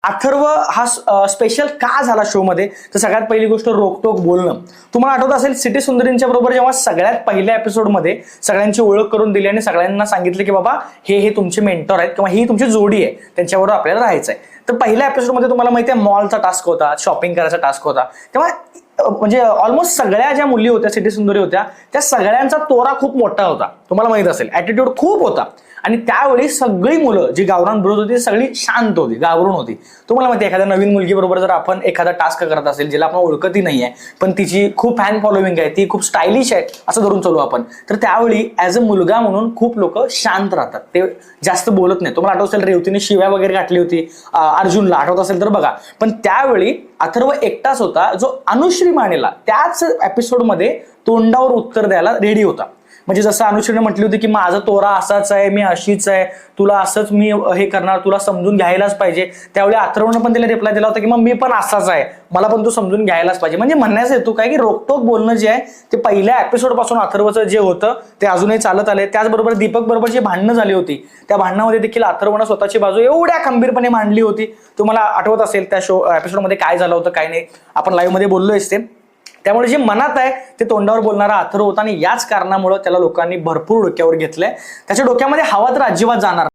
अथर्व हा स्पेशल का झाला शो मध्ये, तर सगळ्यात पहिली गोष्ट रोकटोक बोलणं. तुम्हाला आठवत असेल सिटी सुंदरींच्या बरोबर जेव्हा सगळ्यात पहिल्या एपिसोडमध्ये सगळ्यांची ओळख करून दिली आणि सगळ्यांना सांगितलं की बाबा हे तुमचे मेंटॉर आहेत किंवा ही तुमची जोडी आहे, त्यांच्याबरोबर आपल्याला राहायचं आहे. तर पहिल्या एपिसोडमध्ये तुम्हाला माहिती आहे मॉलचा टास्क होता, शॉपिंग करायचा टास्क होता. तेव्हा म्हणजे ऑलमोस्ट सगळ्या ज्या मुली होत्या सिटी सुंदरी होत्या त्या सगळ्यांचा तोरा खूप मोठा होता. तुम्हाला माहित असेल ऍटिट्यूड खूप होता. आणि त्यावेळी सगळी मुलं जी गावरान ब्रोज होती सगळी शांत होती, घाबरून होती. तुम्हाला माहिती एखाद्या नवीन मुलगी बरोबर जर आपण एखादा टास्क करत असेल जिला आपण ओळखतही नाहीये पण तिची खूप फॅन फॉलोविंग आहे, ती खूप स्टायलिश आहे असं धरून चालू आपण, तर त्यावेळी ऍज अ मुलगा म्हणून खूप लोक शांत राहतात, ते जास्त बोलत नाही. तुम्हाला आठवत असेल रेवतीने शिव्या वगैरे घातली होती अर्जुनला, आठवत असेल तर बघा. पण त्यावेळी अथर्व एकटाच होता जो अनुश्री मानेला त्याच एपिसोडमध्ये तोंडावर उत्तर द्यायला रेडी होता. म्हणजे जसं अनुश्रीने म्हटली होती की माझा तोरा असाच आहे, मी अशीच आहे, तुला असंच मी हे करणार, तुला समजून घ्यायलाच पाहिजे. त्यावेळी अथर्वनं पण तिला रिप्लाय दिला होता की मग मी पण असाच आहे, मला पण तू समजून घ्यायलाच पाहिजे. म्हणजे म्हणण्याचा हेतू काय की रोकटोक बोलणं जे आहे ते पहिल्या एपिसोड पासून अथर्वचं जे होतं ते अजूनही चालत आले. त्याचबरोबर दीपक बरोबर जी भांडणं झाली होती त्या भांडणामध्ये देखील अथर्वनं स्वतःची बाजू एवढ्या खंबीरपणे मांडली होती. तुम्हाला आठवत असेल त्या एपिसोडमध्ये काय झालं होतं काय नाही, आपण लाईव्ह मध्ये बोललोयच ते. त्यामुळे जे मनात आहे ते तोंडावर बोलणारा अथर्व होता आणि याच कारणामुळे त्याला लोकांनी भरपूर डोक्यावर घेतलंय. त्याच्या डोक्यामध्ये हवा तर अजिबात जाणार